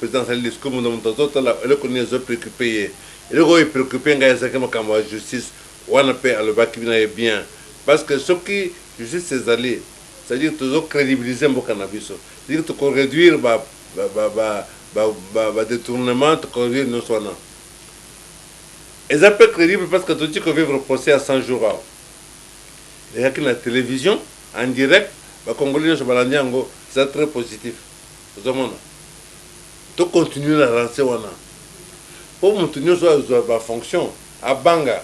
président sali discours mon mutazo la ele koni zo préoccupé ele go préoccupé nga yasa kama kama justice wana pe alobaki bina bien parce que ce qui justice ces alliés c'est-à-dire toujours crédibiliser mboka na biso c'est-à-dire to réduire ba détournement to réduire non sona et ça peut crédible parce que tu dis que vivre procès à 100 jours et avec la télévision en direct ba congolais so balandiango c'est très positif tout monde to continuer la lancer wana pour maintenir sa fonction à banga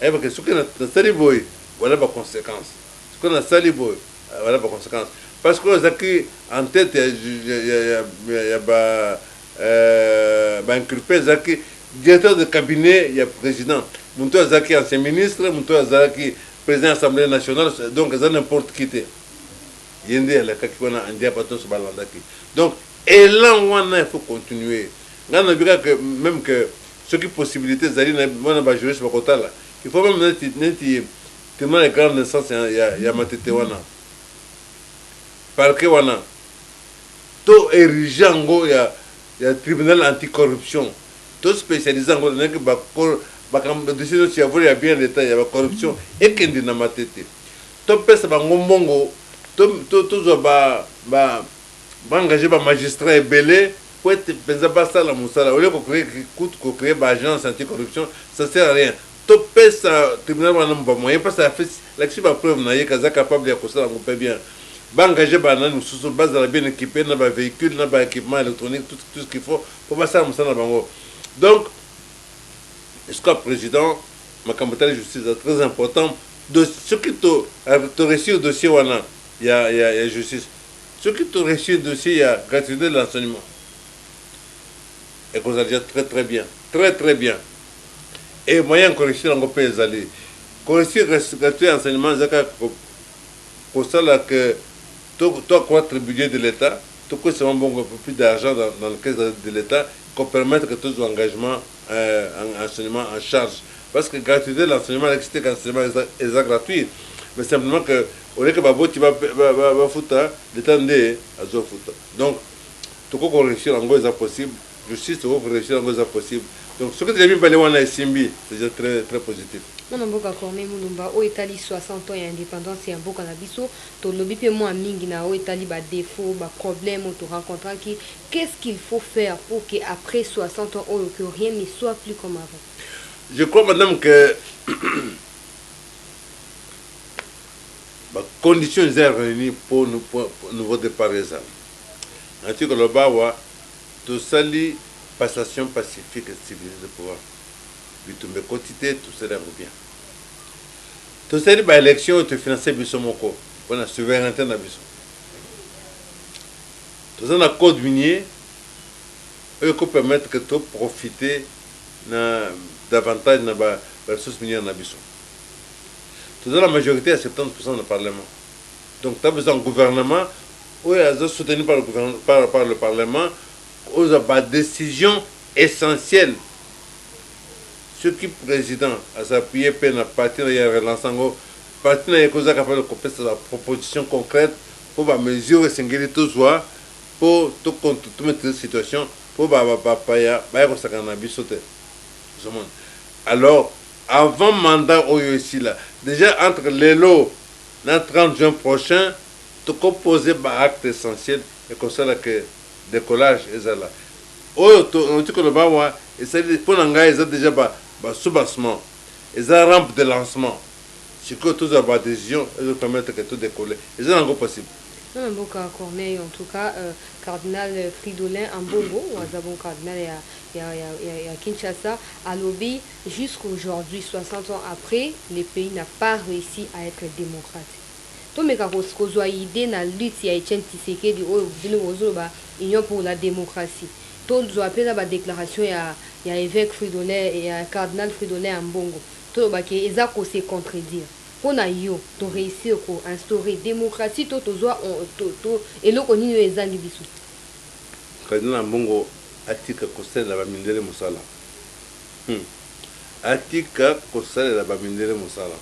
et parce que ce que na sali boy voilà ba conséquence ce que na sali boy voilà ba conséquence parce que zaki en tête il y a ba inculpé zaki directeur de cabinet il y a président Munto zaki ancien ministre Munto zaki président de l'Assemblée nationale donc ça n'importe qui était yende la kaki wana andia paton so balandaki donc et là il faut continuer là on verra que même que ce qui possibilité zali na wana ba juriste ba kota là il faut même neti tellement les grandes naissances il y a matete wana parce que wana to erigeango il y a tribunal anticorruption to spécialisé ngo nek ba kam décision si avoir ya bien l'état il y a corruption et kendi na matete to pesa ba ngombongo to ba engagé ba magistrat belé pour être pensa pas ça la musala au lieu de créer ba agence anticorruption ça sert à rien to pesa tribunal wana mba moyen parce que fait l'action ba preuve na yeka za capable ya kosala ngo peut bien ba engagé ba na sous base bien équipé na ba véhicule na ba équipement électronique tout ce qu'il faut pour pas ça musala bango donc est-ce que le président ma campagne de justice est très important de ce qui te réussi au dossier wana il y a justice ce qui te réussi au dossier il y a gratuité de l'enseignement et qu'on a déjà très bien et moyen correction en pays allé correction gratuité enseignement zaka pour ça là que toi croître le budget de l'État tout que c'est un bon peu plus d'argent dans le caisse de l'État qu'on permette que tous les engagements en enseignement en charge parce que gratuité l'enseignement l'excité enseignement est gratuit mais simplement que au lieu que babo tu va foutre l'État ndé à zo foutre donc tout qu'on réussir en gros est possible justice tout qu'on réussir en gros est possible donc ce que tu as vu parler on a simbi c'est déjà très positif. Mon mboka Corneille Mulumba o etali 60 ans ya indépendance ya mboka na biso to lobi pe moi mingi na o etali ba défaut ba problème to rencontrer qui qu'est-ce qu'il faut faire pour que après 60 ans que rien ne soit plus comme avant. Je crois madame que les conditions sont réunies pour nouveau départ récent. En tout cas, le Bawa, tout sali passation pacifique et civilisée de pouvoir. Bitumbe quotidien, tout cela bien. Tout sali ba élection, tu finances Bissomoko, pour la souveraineté de Bissomoko. Tout ça, dans le code minier, il faut permettre que tu profites davantage de la ressource minière de Bissomoko. Tout ça, la majorité à 70% du Parlement. Donc, tu as besoin d'un gouvernement où il est soutenu par le Parlement, où il y a des décisions essentielles. Ce qui est président a s'appuyer pour la partie de la relance, partie de la proposition concrète pour la mesure singulière tout soit pour tout mettre la situation pour alors avant mandat ici là déjà entre les lots le 30 juin prochain tu composer un acte essentiel et comme ça que décollage est là on dit que le bas et c'est pour l'engagement déjà soubassement et ça rampe de lancement c'est que tout a décision et de permettre que tout décolle et c'est encore possible. Non, Mboka Corneille, en tout cas, cardinal Fridolin Ambongo, ou cardinal il y a Kinshasa, à lobby jusqu'aujourd'hui, 60 ans après, le pays n'a pas réussi à être démocratique. Tout mais quand on a idée na lutte, il y a Etienne Tshisekedi de Union pour la démocratie. Tout le monde appelé la déclaration, il y a évêque Fridolin et il y a cardinal Fridolin Ambongo. Tout le monde se contredire. On a eu to réussir à instaurer démocratie to et le konino ezangi bisu cardinal Mbongo atika kosala la bamindele musala atika kosala la bamindele musala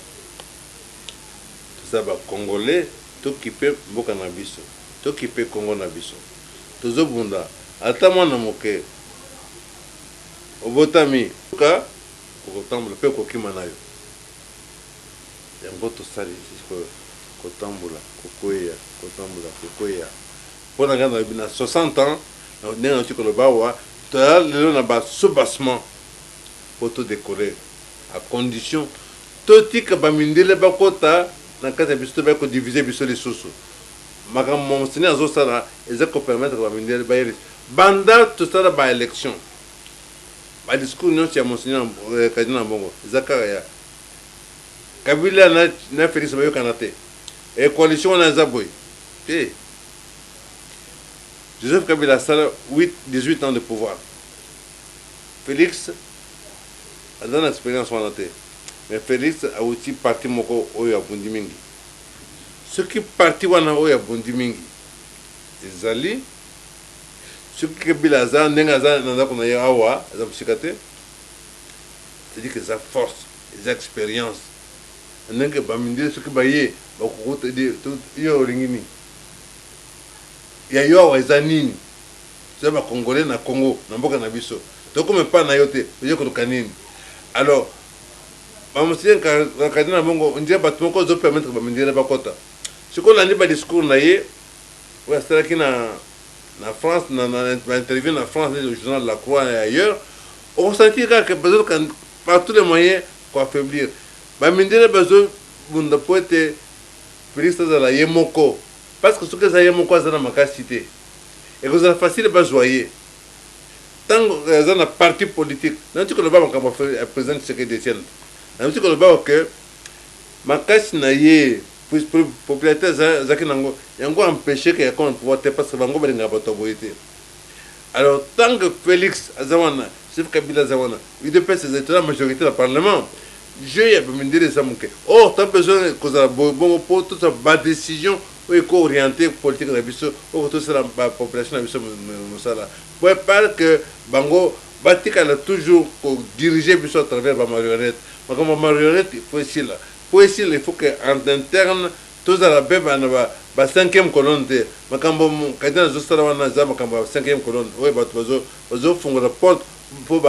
to ça ba congolais to kipe mboka na biso to kipe Congo na biso to zobunda ata mwana moke obotami ka kotambola mpe kokima na yo yango tosali kotambola kokwea kotambola kokwea mpo na ngai na 60 ans ndenge nauti koloba awa toya lelo na basoubassement mpo todécoller à condition totika bamindele bakota na kati ya biso to bakodivise biso lisusu makambo monseigneur azosala eza kopermettre bamindele bayeli banda tosala baélection badiscours nyonso ya monseigneur kardinal mbongo eza kaka ya kabila na félix bayokana te coalition wana eza boye te Joseph Kabila asala 18 ans de pouvoir Félix aza na expérience wana te mais Félix awuti parti moko oyo abundi mingi soki parti wana oyo abundi mingi ezali soki Kabila aza ndenge aza na ndako na ye awa aza mosika te c'est-à-dire que eza force eza expérience ndenge bamindele soki baye bakokuta yo olingi nini ya yo awa eza nini soki bakongolais na Congo na mboka na biso tokoma epai na yo te oye koluka nini alors bamosien kardinal bongo ndie bato moko ozopermettre bamindele bakota soki olandi badiscours na ye oyo asalaki na France na interview na France le journal La Croix et ailleurs okosentir kaka bazoka par tous les moyens koaffaiblir bamindele bazobunda po ete Félix azala ye moko parce que soki eza ye moko aza na makasi te ekozala facile bazwa ye ntango eza na parti politique nauti koloba makambo ya président Tshisekedi Etienne nauti koloba ke makasi na ye popularité ezalaki nango yango empêché ke yakoma pouvoir te parce que bango balingaka bato ya boye te alors tant que Félix aza wana Joseph Kabila aza wana UDPS ezalaki la majorité na parlement jeu ya bamindele eza moke or ta besoin kozala bongo mpo tota badécision oyo ekoorienté politique na biso oyo tosala bapopulation na biso mosala po epare que bango batikala toujours kodirige biso à travers bamarionnette makambo bamarionnette il faut esila po esila il faut que en interne tozala mpe bana ba 5e colonne te makambo kardinal azosala wana eza makambo ya 5e colonne oyo bato bazofungola porte mpo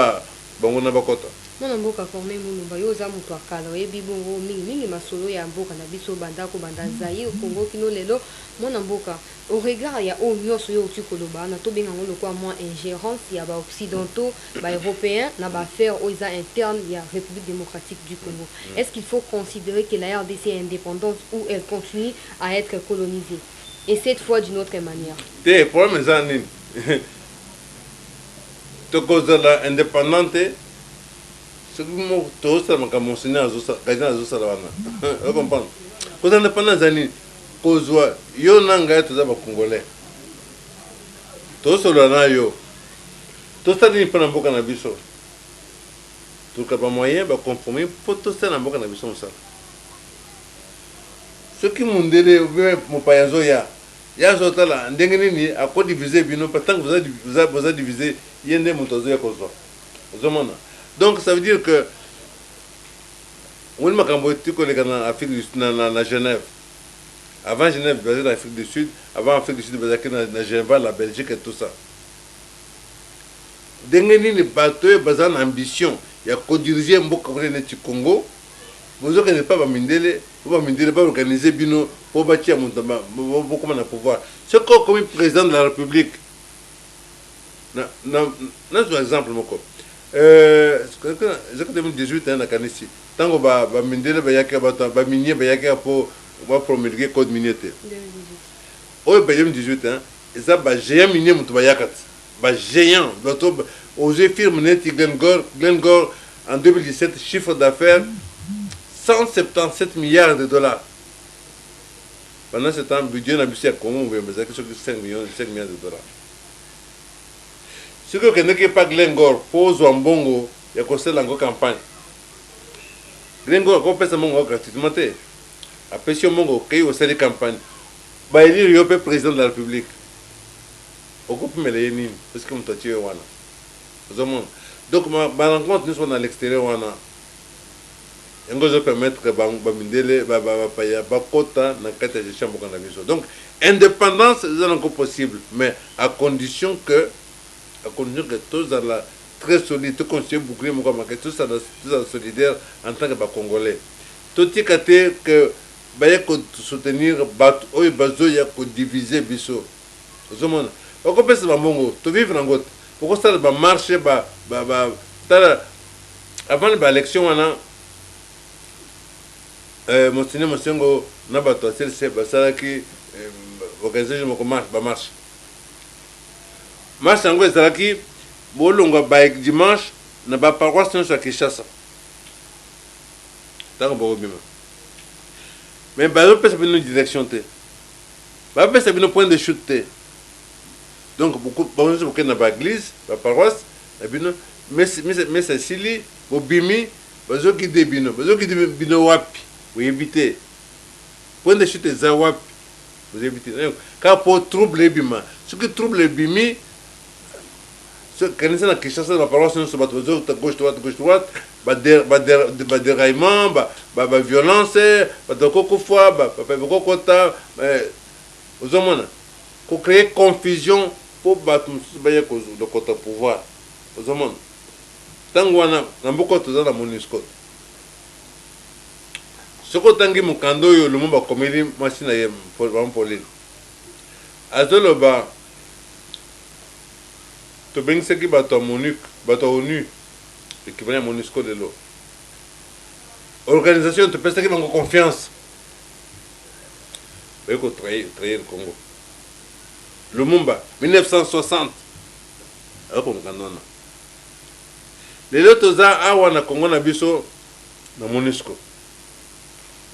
bango na bakota mwana mboka Corneille Mulumba yo oza moto akala oyebi bongo mingi masolo ya mboka na biso bandako banda Zaïre Congo kino lelo mwana mboka au regard ya oyo nyonso yo oti koloba na tobenga ngo lokwa mwa ingérence ya baoccidentaux baeuropéens na baaffaire oyo eza interne ya République démocratique du Congo. Est-ce qu'il faut considérer que la RDC est indépendante ou elle continue à être colonisée et cette fois d'une autre manière? te problème eza nini tokozala indépendante soki moko tozosala makambo monseigneur kardinal azosala wana ocomprendre kozala indépendant eza nini kozwa yo na ngai toza bacongolais tozosolola na yo tosala nini mpo na mboka na biso toluka bamoyen bacompromis mpo tosala na mboka na biso mosala soki mundele mopaya azoya ye azotala ndenge nini akodivise bino ntango boza divise ye nde moto azoya kozwa ozomona. Donc ça veut dire que on est makambo tikoleka na Afrique du Sud na Genève. Avant Genève basé dans l'Afrique du Sud, avant Afrique du Sud basé na Genève, la Belgique et tout ça. Ndenge nini bato baza na ambition ya kodiriger mboka neti Congo. Vous ne pas bamindele ba organiser bino pour bâtir beaucoup de pouvoir. C'est comme président de la République. Na exemple moko. Ezaka 2018 na kanisi tango bamindele bayaki bato baminier bayaki po promulguer code minier te 2018 oyo 2018 eza bagéant minier moto bayaka bagéant bato osé firme neti Glencore en 2017 chiffre d'affaires 177 milliards de dollars. Pendant ce temps budget na biso ya Congo ezalaki soki 5 milliards de dollars. Ce que n'est pas Glencore pose en bongo, il y a conseil en campagne. Glencore a compris ce mongo gratuitement. Après ce mongo, il y a aussi campagne. Bah il y a le président de la République. On coupe mes lignes parce que mon tati wana. Donc ma rencontre nous sommes à l'extérieur wana. Et nous permettre que bamindele bakota na kata gestion boka na biso. Donc indépendance c'est encore possible, mais à condition que à condition que tous dans la très solide, tout construit bouclier, tous ça solidaire en tant que Congolais. Tout est que il faut soutenir les bateaux, il faut diviser biso. Pourquoi penser à Mongo? Tu vivre en Gote. Pourquoi ça va marcher? Avant l'élection, Monseigneur Mosengo n'a pas tout c'est ça qui organisation marche. Marche en gros c'est qui bolonga baik dimanche na ba paroisse sur Kinshasa. Tant bon bien. Mais ba peut une direction té. Ba peut une point de chute té. Donc beaucoup na ba église, ba paroisse, et bien mais c'est Sili, Bobimi, bazo qui débino wapi. Vous évitez. Point de chute est wapi. Vous évitez. Car pour troubler bima, ce qui trouble le bimi, ce qu'on essaie de Kinshasa, la paroisse sur gauche droite, déraillement, violence, pour créer confusion pour battre le côté pouvoir. Tant qu'on a beaucoup de MONUSCO. Ce que tangi mukando yo le monde komeli machine ya Pauline azolo ba to bengse ki bato MONUC bato ONU qui vient MONUSCO de l'eau organisation te pesa ki bango confiance beko trahir le Congo Lumumba 1960 ako mukando na lelo toza awa na Congo na biso na MONUSCO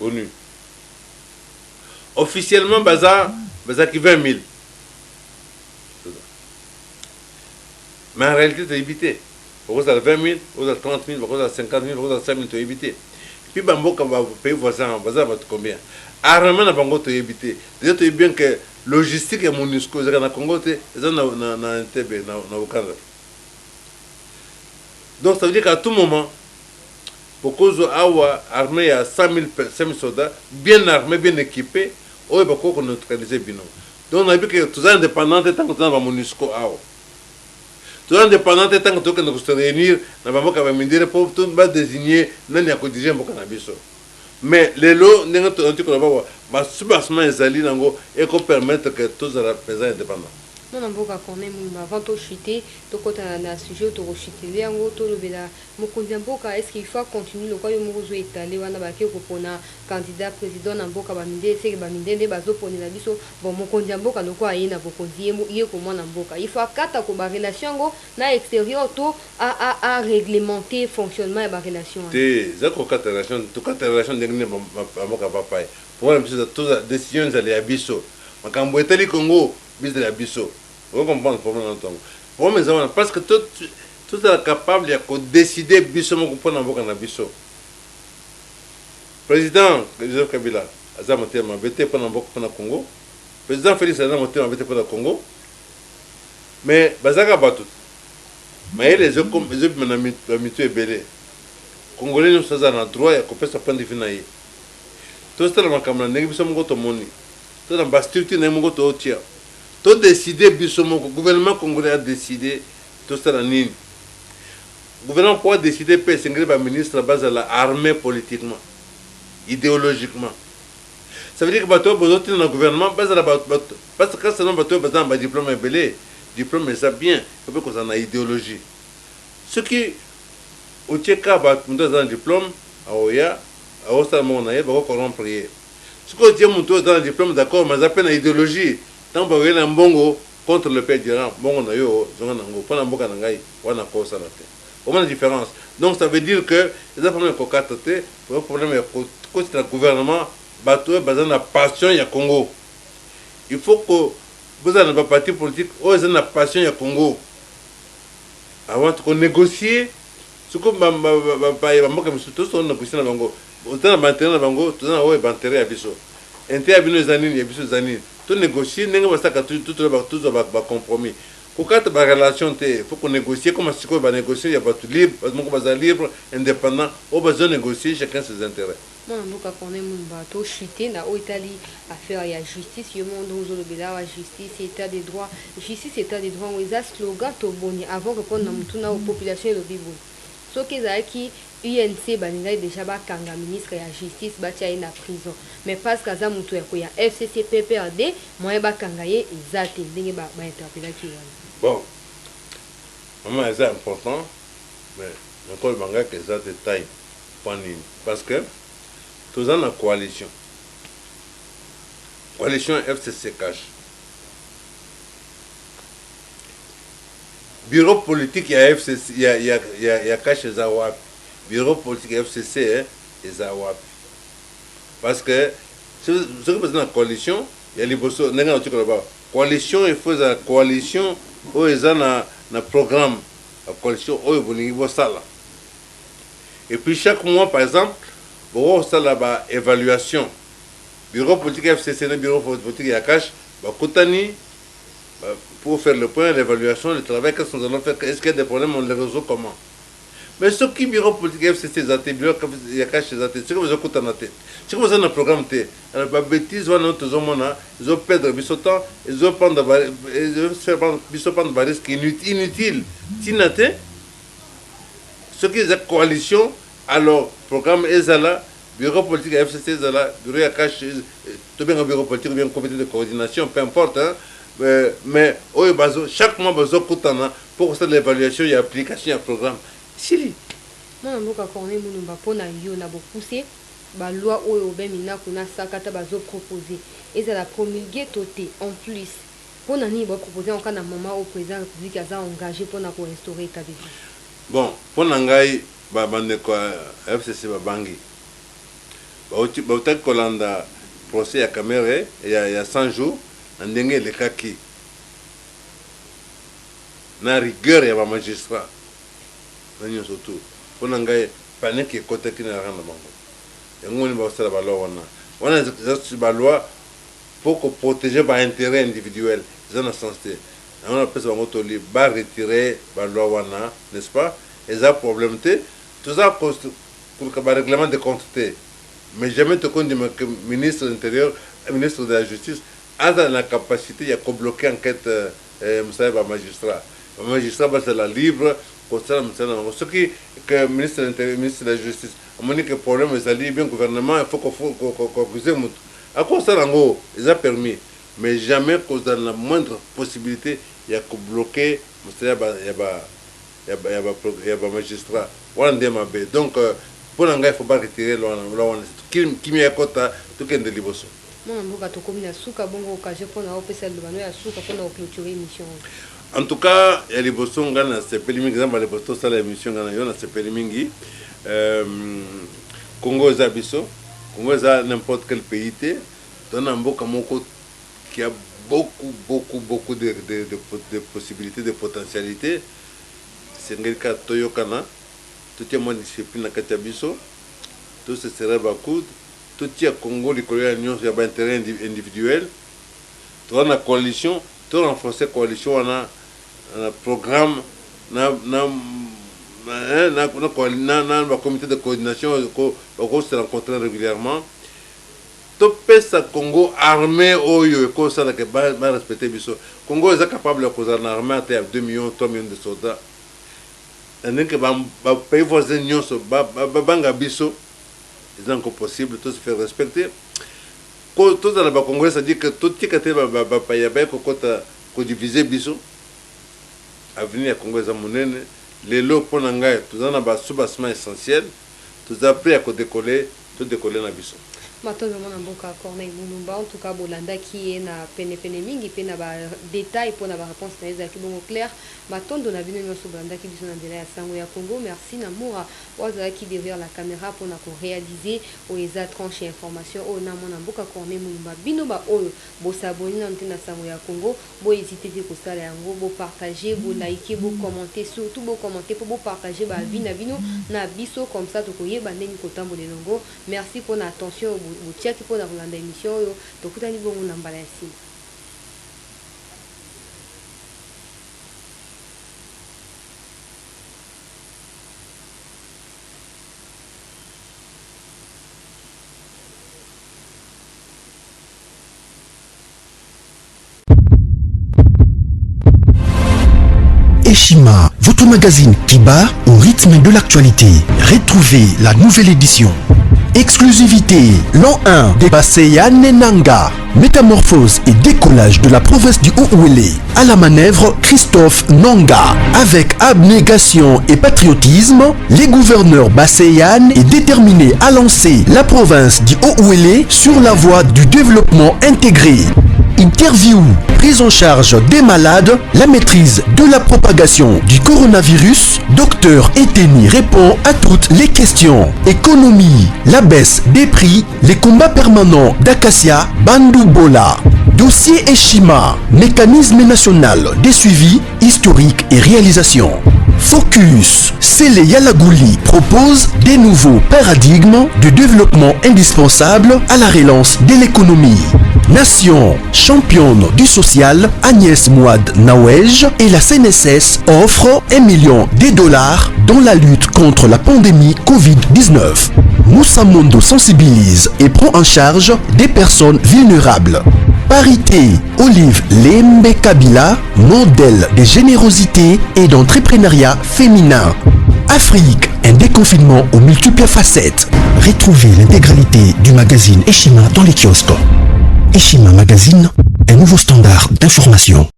ONU. Officiellement, baza qui 20 000. Mais en réalité, tu as évité. Pourquoi ça 20 000, pourquoi ça 30 000, pourquoi ça 50 000, pourquoi ça 5 000, tu as évité. Puis, Bambo, quand va payer voisin, baza va combien? Armement, na Bango, tu as évité. Déjà, tu as bien que logistique et MONUSCO, c'est dans Congo, c'est dans Entebbe, dans Okanda. Donc, ça veut dire qu'à tout moment, pourquoi awa armée à 100 000 soldats, bien armés, bien équipés, on va neutraliser Bino. Donc on a vu que tous les indépendants tant que dans MONUSCO awa. Tous les indépendants tant que nous se réunir, nous avons dit pour tout désigner n'ani akodije mboka na biso. Mais les lots n'engont tout qu'on va voir, soubassement ezali nango et qu'on permettre que tous les paysans indépendants. Non, non, quand même, avant de chuter, donc quand on a un sujet, on a chuté, on a est-ce qu'il faut continuer le cas de Mourouzo étalé, on a baqué pour un candidat président, on a beaucoup de c'est que Baminde, bazo pour la biso, bon, mon condiambo, quand on a une abokondi, il comment on boka. Il faut quatre à relation, na extérieur, tout à réglementer le fonctionnement de la relation. C'est ça qu'on quatre relations, tout quatre relations de Moka Papa. Pour une décision, d'aller à Bisso. Quand on est allé au Congo, bis la biso. Vous comprenez le problème dans ton. Pour mes amis, parce que tout est capable de décider biso mon comprendre dans le biso. Président Joseph Kabila, Azamoté m'a bêté pendant le Congo. Président Félix Azamoté m'a bêté pendant le Congo. Mais Bazaka Batout. Mais les autres comme les autres m'ont belé. Congolais nous sommes en droit et qu'on peut se prendre finalement. Tout ça dans ma caméra, n'est-ce pas mon moni. Tout dans ma structure n'est mon goto tia. Tout décidé, le gouvernement congolais a décidé, tout ça dans l'île. Le gouvernement peut décider, peut s'ingrer le ministre à base de l'armée politiquement, idéologiquement. Ça veut dire que bateau besoin dans le gouvernement, parce que quand c'est un bateau besoin d'un diplôme belé, diplôme ça bien, il faut qu'on ait une idéologie. Ce qui, au Tchèque, on a un diplôme, à Oya, à Ostaman, on a corrompre. Ce que Dieu montre dans le diplôme, d'accord, mais ça peine idéologie. Tant que vous avez un bongo contre le père d'Iran, bongo na yo, zonganango, pas n'amboka nangai, wana ko salate. Comment la différence? Donc ça veut dire que les problèmes qu'on carte, le problème est que le gouvernement, bateau, basé na passion ya Congo. Il faut que vous avez un parti politique, vous avez une passion ya Congo. Avant qu'on négocie, ce que tous on négocie na bango. Autant bantere na bango, tout na ouais bantere ya biso. Inter abino zanini, ya biso zanini. Tout négocier, n'est pas ça que tout va compromis. kokata ba relation te faut qu'on négocie comme si on va négocier, il y a pas tout libre, parce que libre indépendant, on va négocier chacun ses intérêts. Mwana mboka Corneille Mulumba to chuté na Italie affaire ya justice yo monde ozolobela wa justice état des droits justice état des droits oza slogan to boni avant répondre na mutuna aux population lo bibo soki ezalaki UNC baningai déjà bakanga ministre ya justice batia ye na prison mais parce que aza mutu ya koya FCC PPRD moyen bakanga ye eza te ndenge bainterpelaki wana Bon, maman c'est important mais encore banga que ça détail point parce que tous en la coalition FCC cash bureau politique ya FCC ya cash za wapi bureau politique FCC za wapi parce que ce que vous dans la coalition il y a les bosso nenga na tukala ba coalition il faut la coalition o ezana na programme la coalition o boningi bo sala et puis chaque mois par exemple bon ça là-bas évaluation bureau politique FCC le bureau politique ya cash ba kotani pour faire le point l'évaluation le travail qu'est-ce que nous allons faire est-ce qu'il y a des problèmes on les résout comment mais ce qui bureau politique FCC zate bureau ya cash zate ce que vous écoutez na tête ce que vous avez un programme té ba bêtise wana tozo mona ils ont perdre biso temps ils ont prendre ils ont faire biso prendre des risques inutile tinate ce qui est coalition alors programme ezala bureau politique FCC ezala bureau ya cash to bien bureau politique ou bien comité de coordination peu importe hein, mais oyo bazo chaque mois bazo kutana pour faire l'évaluation et application du programme sili mwana mboka Corneille Mulumba pona yo na bopoussé ba loi oyo bemina kuna sakata bazo proposer ezala promulguer toté en plus pona ni ba proposer en cas na moment au président république aza engagé pona ko instaurer état de droit bon pona ngai ba bande ko FCC ba bangi ba utaki kolanda procès ya Kamere ya 100 jours ndenge elekaki na rigueur ya ba magistrat nanyo surtout pona ngai panique ekotaki na randa bango yango ni ba sala ba loi wana ba loi pour protéger ba intérêt individuel ça na sens te on appelle ça bango toli ba retirer ba loi wana n'est-ce pas et ça problème te tout ça pour le règlement de compte mais jamais te compte que ministre de l'Intérieur ministre de la Justice a la capacité de bloquer enquête magistrat c'est la libre ce qui que ministre de l'Intérieur ministre de la Justice a dit que le problème est bien gouvernement il faut qu'on accuse à quoi ça ils a permis mais jamais qu'on a la moindre possibilité il y a que bloquer il y a magistrat donc pour il ne faut pas retirer qui m'y a kota tout qu'un de liboso en tout cas il y a les bossons ngana sepeli mingi zamba les bossons ça la émission ngana yona sepeli mingi Congo zabiso Congo za n'importe quel pays té dans un mboka moko qui a beaucoup de possibilités de potentialités c'est le cas toyokana tout est moins discipline na katabiso tout ce serait beaucoup tout est Congo les Coréens union il y a intérêt individuel tout la coalition tout renforcer coalition on a un programme na comité de coordination on se rencontre régulièrement tout pesa Congo armé oyo ko ça que ba respecter biso Congo est capable de causer une armée à 2 millions 3 millions de soldats et que ba pays voisins nyonso ba banga biso c'est encore possible tout se faire respecter ko tout dans le Congo ça dit que tout tikate ba payaba ko diviser biso avenir Congo za monene les lots pour ngai tout dans ba soubassement essentiel tout après à décoller na biso Matondo mona mboka Corneille Mulumba en tout cas bolanda qui est na pene mingi pe na ba détail pour na ba réponse na ezaki bongo clair matondo na bino nyoso bolanda ki biso na ndela ya sango ya Congo merci na mura waza qui derrière la caméra pour na ko réaliser o eza tranche information o na mona mboka Corneille Mulumba bino ba oyo bo s'abonner na ntena sango ya Congo bo hésiter te ko sala yango bo partager bo liker bo commenter surtout bo commenter pour bo partager ba vie na bino na biso comme ça to ko yeba ndeni ko tambola longo merci pour l'attention botiaki mpona kolanda émission oyo tokutani bongo na mbala ya nsima Eshima, votre magazine qui bat au rythme de l'actualité. Retrouvez la nouvelle édition. Exclusivité, l'an 1 des Baseyan Nanga. Métamorphose et décollage de la province du Haut-Ouélé. À la manœuvre, Christophe Nanga. Avec abnégation et patriotisme, les gouverneurs Baseyan est déterminé à lancer la province du Haut-Ouélé sur la voie du développement intégré. Interview, prise en charge des malades, la maîtrise de la propagation du coronavirus. Docteur Eteni répond à toutes les questions. Économie, la baisse des prix, les combats permanents d'Acacia, Bandoubola. Dossier Eshima, mécanisme national des suivis historiques et réalisations. Focus, Sele Yalagouli propose des nouveaux paradigmes de développement indispensables à la relance de l'économie. Nation, championne du social, Agnès Mouad Nawej et la CNSS offrent $1 million dans la lutte contre la pandémie Covid-19. Moussa Mondo sensibilise et prend en charge des personnes vulnérables. Parité, Olive Lembe Kabila, modèle de générosité et d'entrepreneuriat féminin. Afrique, un déconfinement aux multiples facettes. Retrouvez l'intégralité du magazine Eshima dans les kiosques. Eshima Magazine, un nouveau standard d'information.